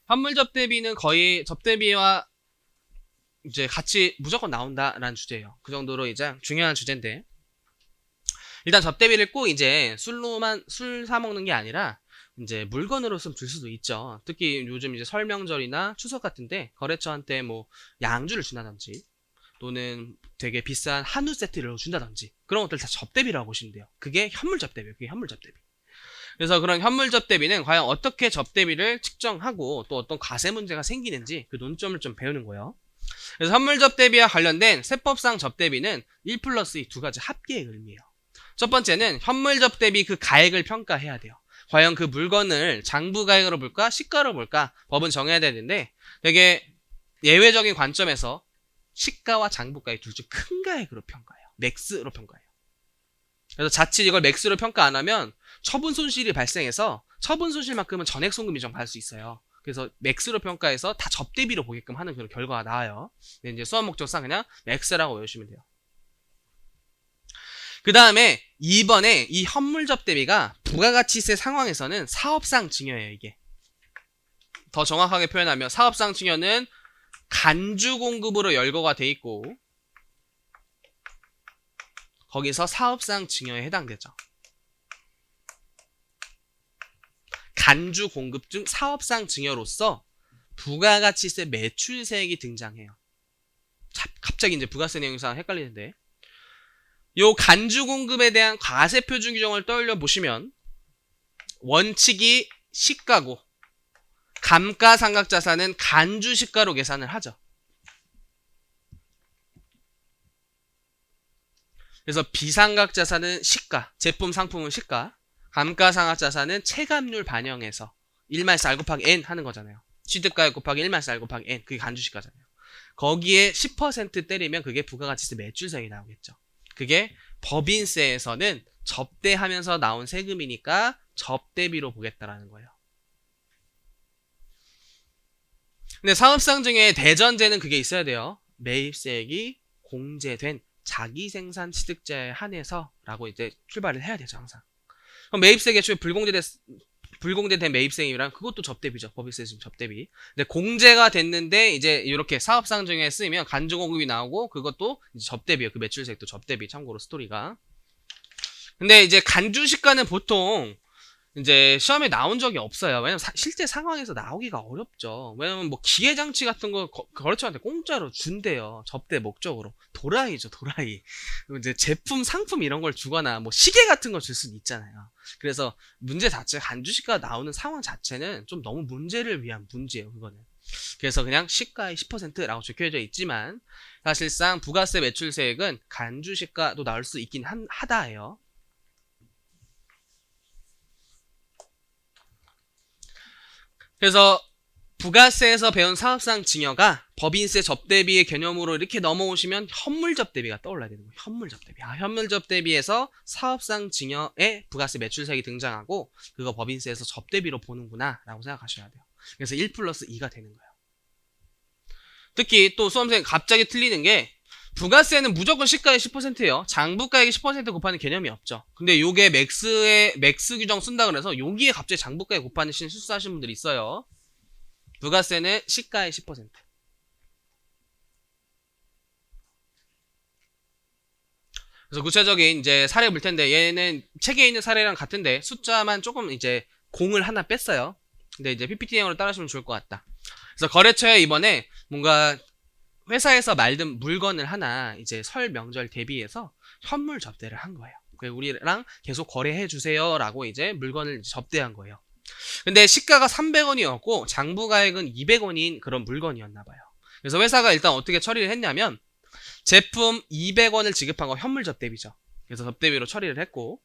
현물 접대비는 거의 접대비와 이제 같이 무조건 나온다라는 주제예요. 그 정도로 이제 중요한 주제인데, 일단 접대비를 꼭 이제 술 사 먹는 게 아니라 이제 물건으로 좀 줄 수도 있죠. 특히 요즘 이제 설 명절이나 추석 같은데 거래처한테 뭐 양주를 준다든지 또는 되게 비싼 한우 세트를 준다든지 그런 것들 다 접대비라고 보시면 돼요. 그게 현물 접대비예요. 그게 현물 접대비. 그래서 그런 현물 접대비는 과연 어떻게 접대비를 측정하고 또 어떤 과세 문제가 생기는지 그 논점을 좀 배우는 거예요. 그래서 현물 접대비와 관련된 세법상 접대비는 1 플러스 2 두 가지 합계의 의미예요. 첫 번째는 현물 접대비 그 가액을 평가해야 돼요. 과연 그 물건을 장부가액으로 볼까 시가로 볼까 법은 정해야 되는데 되게 예외적인 관점에서 시가와 장부가액 둘 중 큰 가액으로 평가해요. 맥스로 평가해요. 그래서 자칫 이걸 맥스로 평가 안 하면 처분 손실이 발생해서 처분 손실만큼은 전액 송금 인정받을 수 있어요. 그래서 맥스로 평가해서 다 접대비로 보게끔 하는 그런 결과가 나와요. 근데 이제 수업 목적상 그냥 맥스라고 외우시면 돼요. 그 다음에 2번에 이 현물 접대비가 부가가치세 상황에서는 사업상 증여예요. 이게 더 정확하게 표현하면 사업상 증여는 간주 공급으로 열거가 돼 있고 거기서 사업상 증여에 해당되죠. 간주 공급 중 사업상 증여로서 부가가치세 매출세액이 등장해요. 갑자기 이제 부가세 내용상 헷갈리는데 요 간주 공급에 대한 과세 표준 규정을 떠올려 보시면 원칙이 시가고 감가상각자산은 간주 시가로 계산을 하죠. 그래서 비상각자산은 시가, 제품 상품은 시가, 감가상각자산은 체감률 반영해서 1-4 R 곱하기 N 하는 거잖아요. 취득가액 곱하기 1-4 R 곱하기 N, 그게 간주시가잖아요. 거기에 10% 때리면 그게 부가가치세 매출세액이 나오겠죠. 그게 법인세에서는 접대하면서 나온 세금이니까 접대비로 보겠다라는 거예요. 근데 사업상 중에 대전제는 그게 있어야 돼요. 매입세액이 공제된 자기생산 취득자에 한해서 라고 이제 출발을 해야 되죠, 항상. 그럼 매입세액 애초에 불공제된 매입세액이랑 그것도 접대비죠. 법인세 지금 접대비. 근데 공제가 됐는데 이제 이렇게 사업상 중에 쓰이면 간주공급이 나오고 그것도 이제 접대비예요. 그 매출세액도 접대비. 참고로 스토리가. 근데 이제 간주시가는 보통 이제 시험에 나온 적이 없어요. 왜냐면 실제 상황에서 나오기가 어렵죠. 왜냐면 뭐 기계장치 같은 거 거래처한테 공짜로 준대요. 접대 목적으로. 도라이죠, 도라이. 이제 제품, 상품 이런 걸 주거나 뭐 시계 같은 거 줄 수는 있잖아요. 그래서 문제 자체, 간주시가 나오는 상황 자체는 좀 너무 문제를 위한 문제예요, 그거는. 그래서 그냥 시가의 10%라고 적혀져 있지만 사실상 부가세 매출세액은 간주시가도 나올 수 있긴 하다예요. 그래서 부가세에서 배운 사업상 증여가 법인세 접대비의 개념으로 이렇게 넘어오시면 현물 접대비가 떠올라야 되는 거예요. 현물 접대비. 현물 접대비에서 사업상 증여에 부가세 매출세액이 등장하고 그거 법인세에서 접대비로 보는구나 라고 생각하셔야 돼요. 그래서 1 플러스 2가 되는 거예요. 특히 또 수험생 갑자기 틀리는 게 부가세는 무조건 시가의 10%예요. 장부가액이 10% 곱하는 개념이 없죠. 근데 요게 맥스 규정 쓴다 그래서 여기에 갑자기 장부가액 곱하는 실수하시는 분들이 있어요. 부가세는 시가의 10%. 그래서 구체적인 이제 사례 볼 텐데 얘는 책에 있는 사례랑 같은데 숫자만 조금 이제 공을 하나 뺐어요. 근데 이제 PPT형으로 따라하시면 좋을 것 같다. 그래서 거래처에 이번에 뭔가 회사에서 말든 물건을 하나 이제 설 명절 대비해서 현물 접대를 한 거예요. 우리랑 계속 거래해 주세요 라고 이제 물건을 접대한 거예요. 근데 시가가 300원이었고 장부가액은 200원인 그런 물건이었나 봐요. 그래서 회사가 일단 어떻게 처리를 했냐면 제품 200원을 지급한 거 현물 접대비죠. 그래서 접대비로 처리를 했고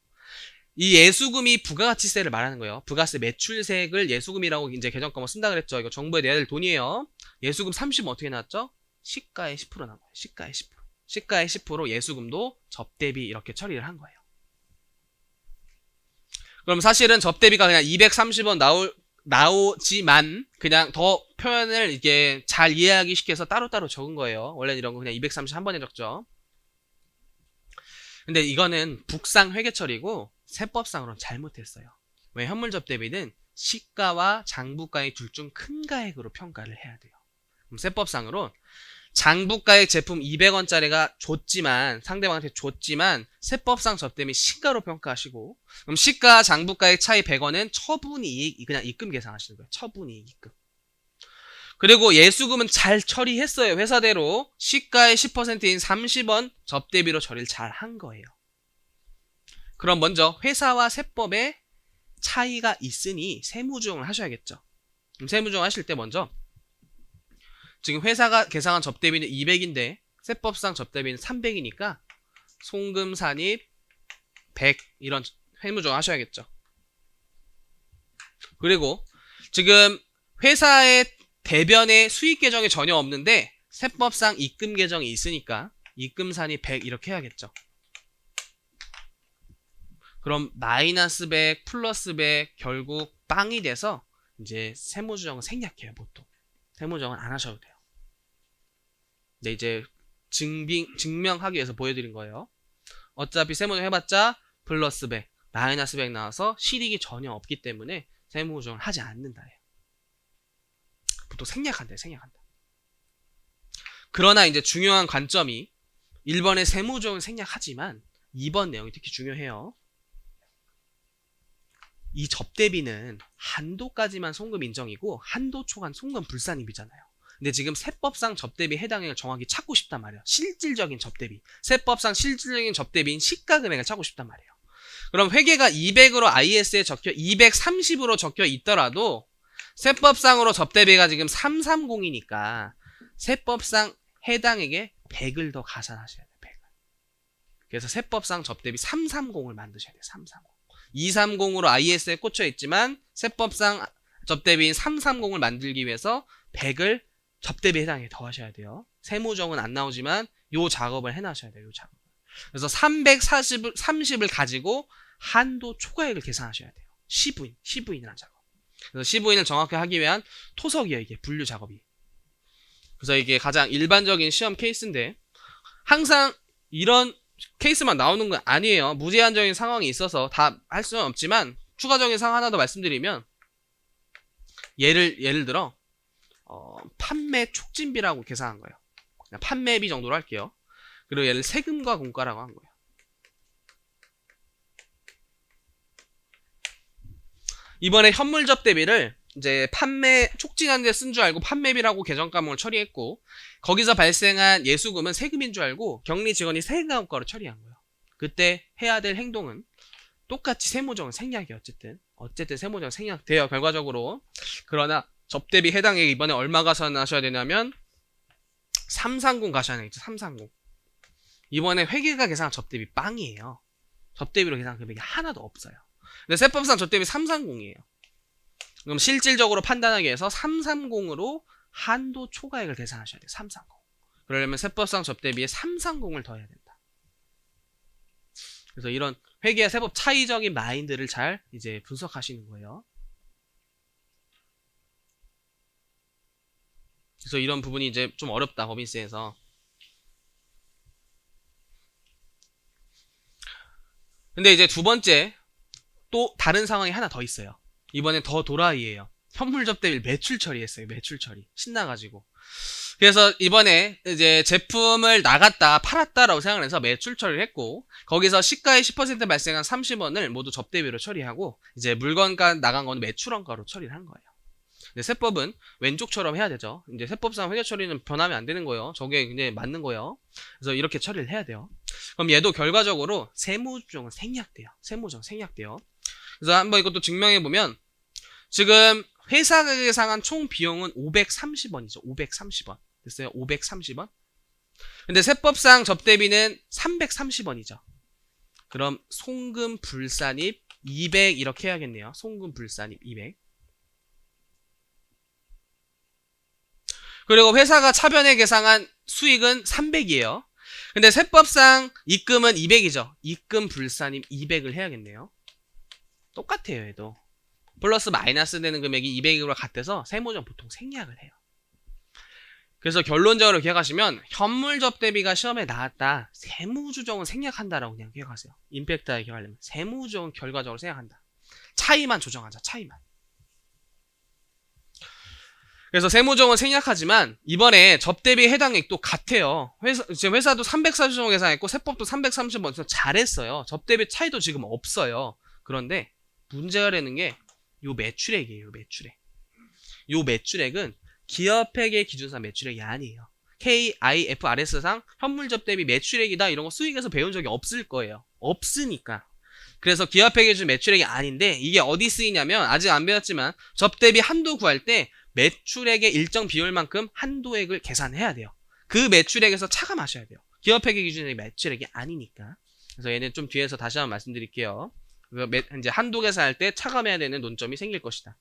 이 예수금이 부가가치세를 말하는 거예요. 부가세 매출세액을 예수금이라고 이제 계정과목 쓴다 그랬죠. 이거 정부에 내야 될 돈이에요. 예수금 30은 어떻게 나왔죠? 시가의 10% 나온 거예요. 시가의 10%. 시가의 10% 예수금도 접대비 이렇게 처리를 한 거예요. 그럼 사실은 접대비가 그냥 230원 나오지만 그냥 더 표현을 이게 잘 이해하기 쉽게 해서 따로따로 적은 거예요. 원래는 이런 거 그냥 230 한 번에 적죠. 근데 이거는 북상 회계처리고 세법상으로는 잘못했어요. 왜 현물 접대비는 시가와 장부가액 둘 중 큰 가액으로 평가를 해야 돼요. 그럼 세법상으로 장부가액 제품 200원짜리가 줬지만 상대방한테 줬지만 세법상 접대비 시가로 평가하시고, 그럼 시가 장부가액 차이 100원은 처분이익, 그냥 입금 계산하시는 거예요. 처분이익 입금. 그리고 예수금은 잘 처리했어요. 회사대로 시가의 10%인 30원 접대비로 처리를 잘 한 거예요. 그럼 먼저 회사와 세법의 차이가 있으니 세무조정을 하셔야겠죠. 그럼 세무조정 하실 때 먼저 지금 회사가 계상한 접대비는 200인데 세법상 접대비는 300이니까 송금 산입 100 이런 세무조정 하셔야겠죠. 그리고 지금 회사의 대변에 수익 계정이 전혀 없는데 세법상 입금 계정이 있으니까 입금 산입 100 이렇게 해야겠죠. 그럼 마이너스 100 플러스 100 결국 빵이 돼서 이제 세무조정은 생략해요. 보통 세무조정은 안 하셔도 돼요. 근데 이제 증명하기 위해서 보여드린 거예요. 어차피 세무조정 해봤자 플러스 100 마이너스 100 나와서 실익이 전혀 없기 때문에 세무조정을 하지 않는다 해요. 보통 생략한다. 그러나 이제 중요한 관점이 1번의 세무조정은 생략하지만 2번 내용이 특히 중요해요. 이 접대비는 한도까지만 송금 인정이고 한도 초과는 송금 불산입이잖아요. 근데 지금 세법상 접대비 해당액을 정확히 찾고 싶단 말이에요. 실질적인 접대비. 세법상 실질적인 접대비인 시가 금액을 찾고 싶단 말이에요. 그럼 회계가 200으로 IS에 적혀 230으로 적혀 있더라도 세법상으로 접대비가 지금 330이니까 세법상 해당액에 100을 더 가산하셔야 돼요. 100을. 그래서 세법상 접대비 330을 만드셔야 돼요. 330. 230으로 IS에 꽂혀 있지만 세법상 접대비인 330을 만들기 위해서 100을 접대비 해당에 더하셔야 돼요. 세무정은 안 나오지만 요 작업을 해놔셔야 돼요. 요 작업을. 그래서 330을 가지고 한도 초과액을 계산하셔야 돼요. 시부인이라는 작업. 그래서 시부인을 정확히 하기 위한 토석이에요. 이게 분류 작업이. 그래서 이게 가장 일반적인 시험 케이스인데 항상 이런 케이스만 나오는 건 아니에요. 무제한적인 상황이 있어서 다 할 수는 없지만 추가적인 상황 하나 더 말씀드리면 예를 들어 판매 촉진비라고 계산한 거예요. 그냥 판매비 정도로 할게요. 그리고 얘를 세금과 공과라고 한 거예요. 이번에 현물 접대비를 이제 판매 촉진하는 데 쓴 줄 알고 판매비라고 계정과목을 처리했고 거기서 발생한 예수금은 세금인 줄 알고 격리 직원이 세금과목으로 처리한 거예요. 그때 해야 될 행동은 똑같이 세무정은 생략이에요. 어쨌든 세무정은 생략돼요. 결과적으로. 그러나 접대비 해당액 이번에 얼마 가산하셔야 되냐면 330 가셔야 되겠죠. 330. 이번에 회계가 계산한 접대비 빵이에요. 접대비로 계산한 금액이 하나도 없어요. 근데 세법상 접대비 330이에요. 그럼 실질적으로 판단하기 위해서 330으로 한도 초과액을 계산하셔야 돼요. 330. 그러려면 세법상 접대비에 330을 더해야 된다. 그래서 이런 회계와 세법 차이적인 마인드를 잘 이제 분석하시는 거예요. 그래서 이런 부분이 이제 좀 어렵다. 법인세에서. 근데 이제 두 번째 또 다른 상황이 하나 더 있어요. 이번엔 더 도라이예요. 현물 접대비를 매출 처리했어요. 매출 처리. 신나가지고. 그래서 이번에 이제 제품을 나갔다 팔았다라고 생각을 해서 매출 처리를 했고 거기서 시가의 10% 발생한 30원을 모두 접대비로 처리하고 이제 물건가 나간 건 매출원가로 처리를 한 거예요. 근데 세법은 왼쪽처럼 해야 되죠. 이제 세법상 회계 처리는 변하면 안 되는 거예요. 저게 이제 맞는 거예요. 그래서 이렇게 처리를 해야 돼요. 그럼 얘도 결과적으로 세무조정은 생략돼요. 세무조정 생략돼요. 그래서 한번 이것도 증명해 보면 지금 회사가 계상한 총 비용은 530원이죠. 530원. 됐어요? 530원. 근데 세법상 접대비는 330원이죠. 그럼 송금 불산입 200 이렇게 해야겠네요. 송금 불산입 200. 그리고 회사가 차변에 계상한 수익은 300이에요. 근데 세법상 입금은 200이죠. 입금 불산입 200을 해야겠네요. 똑같아요, 얘도. 플러스 마이너스 되는 금액이 200으로 같아서 세무조정 보통 생략을 해요. 그래서 결론적으로 기억하시면 현물 접대비가 시험에 나왔다. 세무조정은 생략한다라고 그냥 기억하세요. 임팩트하게 기억하려면 세무조정은 결과적으로 생략한다. 차이만 조정하자. 차이만. 그래서 세무정은 생략하지만 이번에 접대비 해당액도 같아요. 지금 회사도 340원 계산했고 세법도 330원 잘했어요. 접대비 차이도 지금 없어요. 그런데 문제가 되는 게 요 매출액이에요. 매출액. 요 매출액은 기업회계 기준상 매출액이 아니에요. KIFRS상 현물접대비 매출액이다 이런 거 수익에서 배운 적이 없을 거예요. 없으니까. 그래서 기업회계 기준 매출액이 아닌데 이게 어디 쓰이냐면 아직 안 배웠지만 접대비 한도 구할 때 매출액의 일정 비율만큼 한도액을 계산해야 돼요. 그 매출액에서 차감하셔야 돼요. 기업회계 기준의 매출액이 아니니까. 그래서 얘는 좀 뒤에서 다시 한번 말씀드릴게요. 이제 한도 계산할 때 차감해야 되는 논점이 생길 것이다.